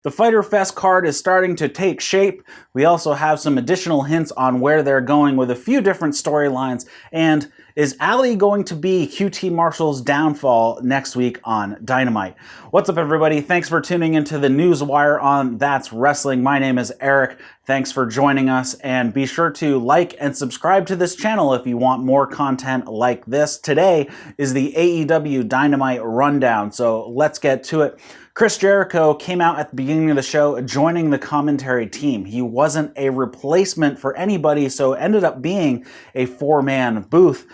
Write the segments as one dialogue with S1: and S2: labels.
S1: The Fyter Fest card is starting to take shape. We also have some additional hints on where they're going with a few different storylines. And is Allie going to be QT Marshall's downfall next week on Dynamite? What's up, everybody? Thanks for tuning into the Newswire on That's Wrestling. My name is Eric. Thanks for joining us, and be sure to like and subscribe to this channel if you want more content like this. Today is the AEW Dynamite Rundown, so let's get to it. Chris Jericho came out at the beginning of the show joining the commentary team. He wasn't a replacement for anybody, so it ended up being a four-man booth.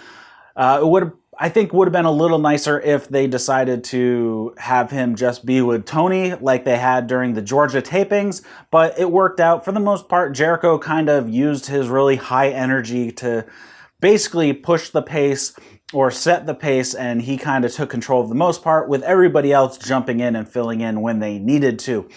S1: I think would have been a little nicer if they decided to have him just be with Tony like they had during the Georgia tapings, but it worked out. For the most part, Jericho kind of used his really high energy to basically push the pace or set the pace, and he kind of took control of the most part, with everybody else jumping in and filling in when they needed to.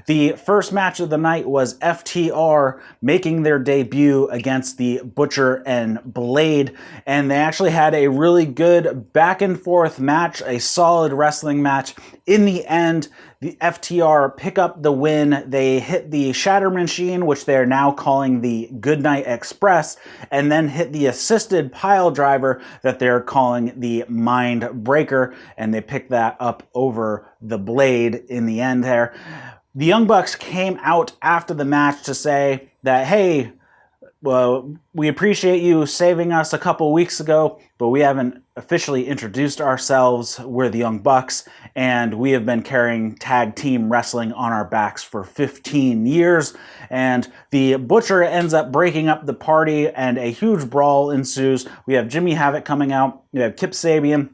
S1: The first match of the night was FTR making their debut against the Butcher and Blade, and they actually had a really good back and forth match, a solid wrestling match. In the end, the FTR pick up the win. They hit the Shatter Machine, which they're now calling the Goodnight Express, and then hit the assisted pile driver that they're calling the Mind Breaker, and they pick that up over the Blade in the end there. The Young Bucks came out after the match to say that, hey, well, we appreciate you saving us a couple weeks ago, but we haven't officially introduced ourselves. We're the Young Bucks, and we have been carrying tag team wrestling on our backs for 15 years. And the Butcher ends up breaking up the party, and a huge brawl ensues. We have Jimmy Havoc coming out. We have Kip Sabian,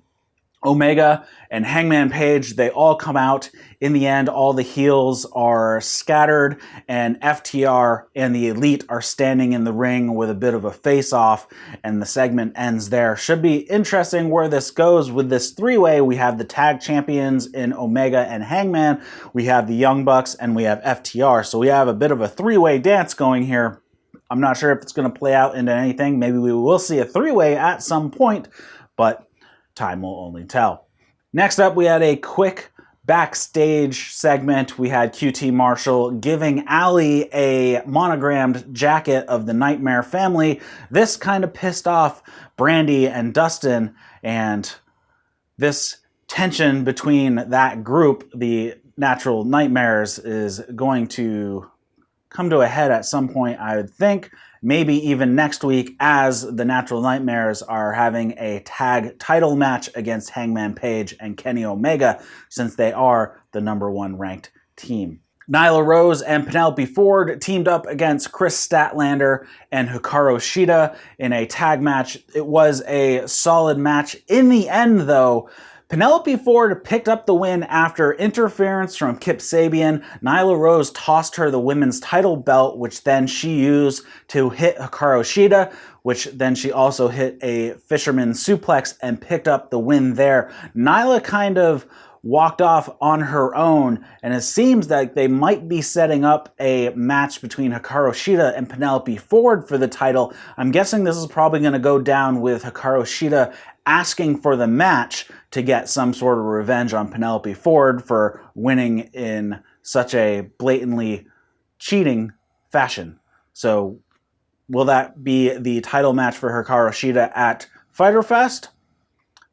S1: Omega, and Hangman Page. They all come out. In the end, all the heels are scattered, and FTR and the Elite are standing in the ring with a bit of a face-off, and the segment ends there. Should be interesting where this goes with this three-way. We have the tag champions in Omega and Hangman, we have the Young Bucks, and we have FTR. So we have a bit of a three-way dance going here. I'm not sure if it's going to play out into anything. Maybe we will see a three-way at some point, but time will only tell. Next up, we had a quick backstage segment. We had QT Marshall giving Allie a monogrammed jacket of the Nightmare family. This kind of pissed off Brandy and Dustin, and this tension between that group, the Natural Nightmares, is going to come to a head at some point, I would think. Maybe even next week, as the Natural Nightmares are having a tag title match against Hangman Page and Kenny Omega, since they are the #1 ranked team. Nyla Rose and Penelope Ford teamed up against Kris Statlander and Hikaru Shida in a tag match. It was a solid match. In the end, though, Penelope Ford picked up the win after interference from Kip Sabian. Nyla Rose tossed her the women's title belt, which then she used to hit Hikaru Shida, which then she also hit a fisherman suplex and picked up the win there. Nyla kind of walked off on her own, and it seems that they might be setting up a match between Hikaru Shida and Penelope Ford for the title. I'm guessing this is probably going to go down with Hikaru Shida asking for the match to get some sort of revenge on Penelope Ford for winning in such a blatantly cheating fashion. So will that be the title match for Hikaru Shida at Fyter Fest?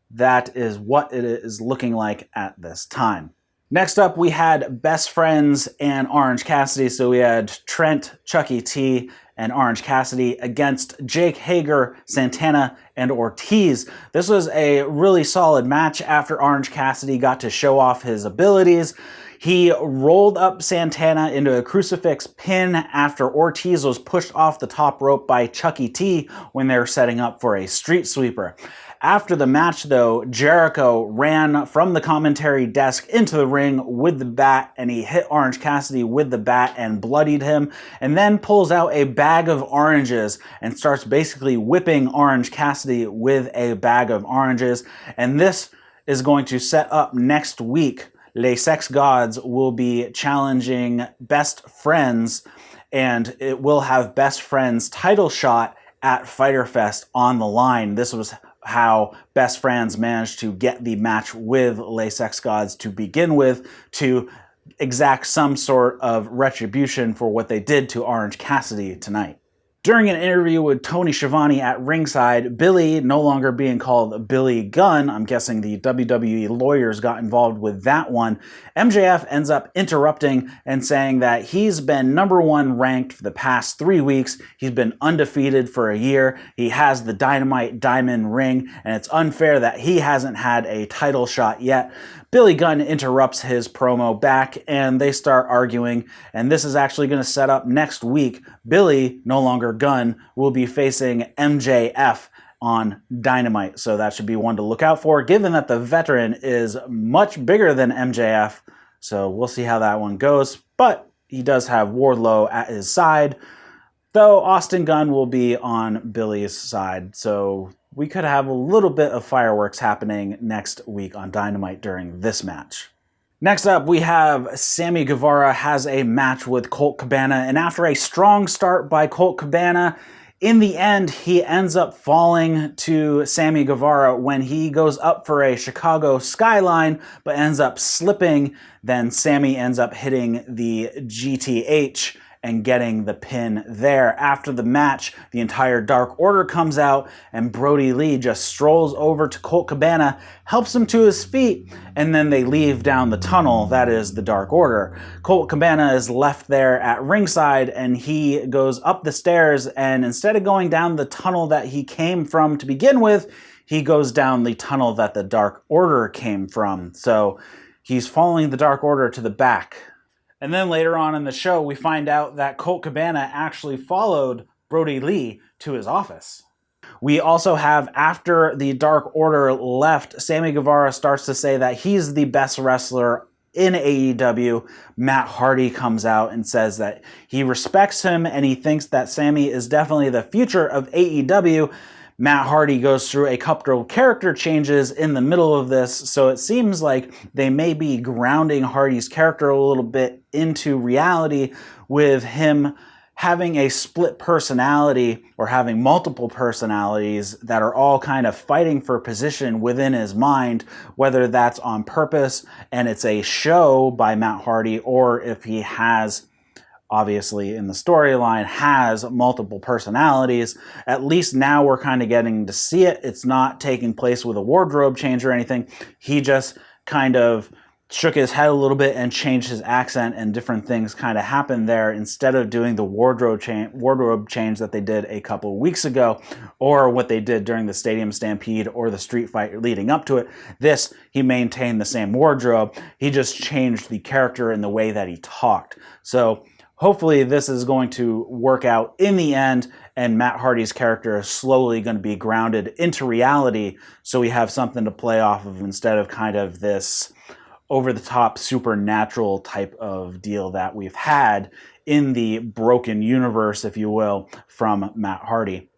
S1: That is what it is looking like at this time. Next up, we had Best Friends and Orange Cassidy. So we had Trent, Chucky T, and Orange Cassidy against Jake Hager, Santana, and Ortiz. This was a really solid match after Orange Cassidy got to show off his abilities. He rolled up Santana into a crucifix pin after Ortiz was pushed off the top rope by Chucky T when they were setting up for a street sweeper. After the match, though, Jericho ran from the commentary desk into the ring with the bat, and he hit Orange Cassidy with the bat and bloodied him, and then pulls out a bag of oranges and starts basically whipping Orange Cassidy with a bag of oranges. And this is going to set up next week. Les Sex Gods will be challenging Best Friends, and it will have Best Friends title shot at Fyter Fest on the line. This was how Best Friends managed to get the match with Les Sex Gods to begin with, to exact some sort of retribution for what they did to Orange Cassidy tonight. During an interview with Tony Schiavone at ringside, Billy, no longer being called Billy Gunn, I'm guessing the WWE lawyers got involved with that one, MJF ends up interrupting and saying that he's been #1 ranked for the past 3 weeks, he's been undefeated for a year, he has the Dynamite Diamond ring, and it's unfair that he hasn't had a title shot yet. Billy Gunn interrupts his promo back and they start arguing, and this is actually going to set up next week. Billy, no longer Gunn, will be facing MJF on Dynamite, so that should be one to look out for, given that the veteran is much bigger than MJF, so we'll see how that one goes, but he does have Wardlow at his side, though Austin Gunn will be on Billy's side, so we could have a little bit of fireworks happening next week on Dynamite during this match. Next up, we have Sammy Guevara has a match with Colt Cabana, and after a strong start by Colt Cabana, in the end, he ends up falling to Sammy Guevara when he goes up for a Chicago skyline, but ends up slipping. Then Sammy ends up hitting the GTH and getting the pin there. After the match, the entire Dark Order comes out, and Brody Lee just strolls over to Colt Cabana, helps him to his feet, and then they leave down the tunnel. That is the Dark Order. Colt Cabana is left there at ringside, and he goes up the stairs, and instead of going down the tunnel that he came from to begin with, he goes down the tunnel that the Dark Order came from. So he's following the Dark Order to the back. And then later on in the show, we find out that Colt Cabana actually followed Brody Lee to his office. We also have, after the Dark Order left, Sammy Guevara starts to say that he's the best wrestler in AEW. Matt Hardy comes out and says that he respects him and he thinks that Sammy is definitely the future of AEW. Matt Hardy goes through a couple of character changes in the middle of this, so it seems like they may be grounding Hardy's character a little bit into reality, with him having a split personality or having multiple personalities that are all kind of fighting for position within his mind, whether that's on purpose and it's a show by Matt Hardy, or if he has, obviously in the storyline, has multiple personalities. At least now we're kind of getting to see it. It's not taking place with a wardrobe change or anything. He just kind of shook his head a little bit and changed his accent, and different things kind of happened there instead of doing the wardrobe change that they did a couple weeks ago, or what they did during the Stadium Stampede or the street fight leading up to it. This, he maintained the same wardrobe. He just changed the character and the way that he talked. So hopefully this is going to work out in the end, and Matt Hardy's character is slowly going to be grounded into reality, so we have something to play off of instead of kind of this over-the-top supernatural type of deal that we've had in the broken universe, if you will, from Matt Hardy.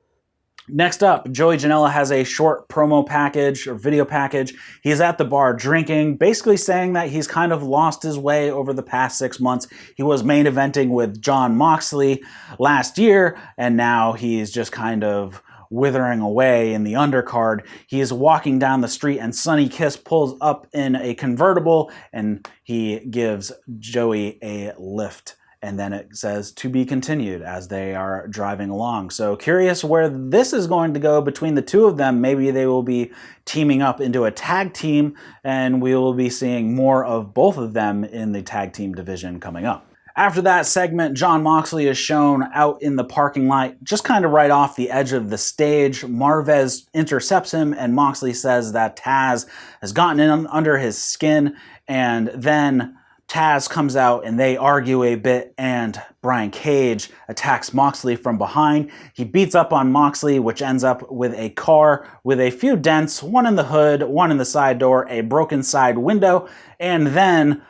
S1: Next up, Joey Janella has a short promo package or video package. He's at the bar drinking, basically saying that he's kind of lost his way over the past 6 months. He was main eventing with Jon Moxley last year, and now he's just kind of withering away in the undercard. He is walking down the street, and Sonny Kiss pulls up in a convertible, and he gives Joey a lift. And then it says to be continued as they are driving along. So curious where this is going to go between the two of them. Maybe they will be teaming up into a tag team, and we will be seeing more of both of them in the tag team division coming up. After that segment, Jon Moxley is shown out in the parking lot, just kind of right off the edge of the stage. Marvez intercepts him, and Moxley says that Taz has gotten in under his skin, and then Taz comes out and they argue a bit, and Brian Cage attacks Moxley from behind. He beats up on Moxley, which ends up with a car with a few dents, one in the hood, one in the side door, a broken side window, and then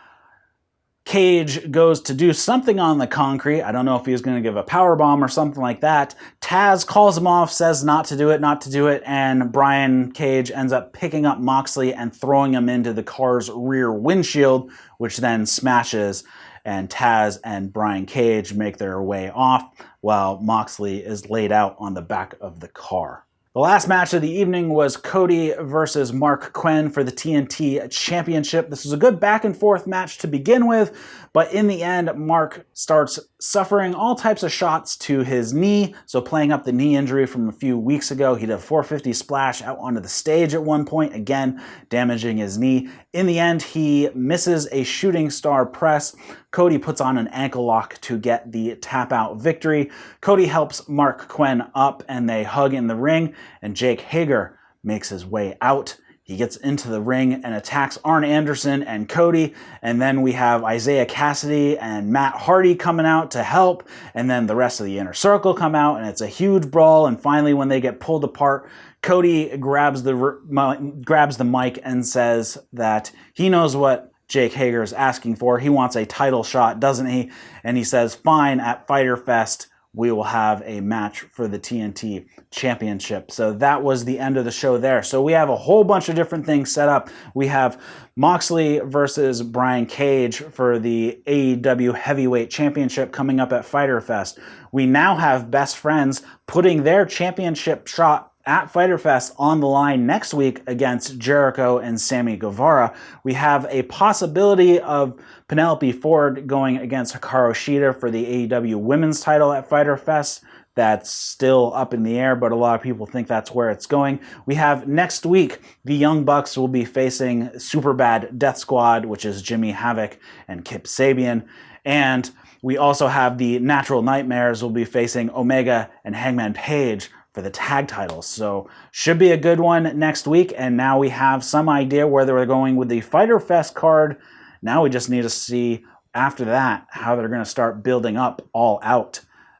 S1: Cage goes to do something on the concrete. I don't know if he was going to give a powerbomb or something like that. Taz calls him off, says not to do it, and Brian Cage ends up picking up Moxley and throwing him into the car's rear windshield, which then smashes, and Taz and Brian Cage make their way off while Moxley is laid out on the back of the car. The last match of the evening was Cody versus Marq Quen for the TNT Championship. This was a good back and forth match to begin with, but in the end, Marq starts suffering all types of shots to his knee. So playing up the knee injury from a few weeks ago, he did a 450 splash out onto the stage at one point, again damaging his knee. In the end, he misses a shooting star press. Cody puts on an ankle lock to get the tap out victory. Cody helps Marq Quen up and they hug in the ring, and Jake Hager makes his way out. He gets into the ring and attacks Arn Anderson and Cody, and then we have Isaiah Cassidy and Matt Hardy coming out to help, and then the rest of the Inner Circle come out, and it's a huge brawl, and finally when they get pulled apart, Cody grabs the mic and says that he knows what Jake Hager is asking for. He wants a title shot, doesn't he? And he says, fine, at Fyter Fest, we will have a match for the TNT Championship. So that was the end of the show there. So we have a whole bunch of different things set up. We have Moxley versus Brian Cage for the AEW Heavyweight Championship coming up at Fyter Fest. We now have Best Friends putting their championship shot at Fyter Fest on the line next week against Jericho and Sammy Guevara. We have a possibility of Penelope Ford going against Hikaru Shida for the AEW Women's title at Fyter Fest. That's still up in the air, but a lot of people think that's where it's going. We have next week, the Young Bucks will be facing Superbad Death Squad, which is Jimmy Havoc and Kip Sabian. And we also have the Natural Nightmares will be facing Omega and Hangman Page for the tag titles. So should be a good one next week. And now we have some idea where they're going with the Fyter Fest card. Now we just need to see after that how they're going to start building up All Out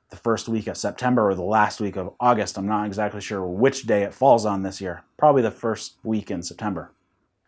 S1: the first week of September or the last week of August. I'm not exactly sure which day it falls on this year. Probably the first week in September.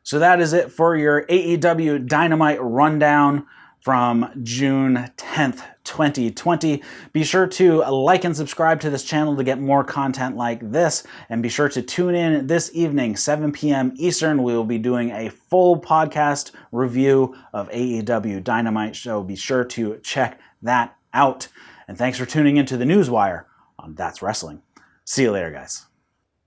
S1: So that is it for your AEW Dynamite rundown from June 10th, 2020. Be sure to like and subscribe to this channel to get more content like this, and be sure to tune in this evening, 7 p.m. Eastern. We will be doing a full podcast review of AEW Dynamite, so be sure to check that out. And thanks for tuning into the Newswire on That's Wrestling. See you later, guys.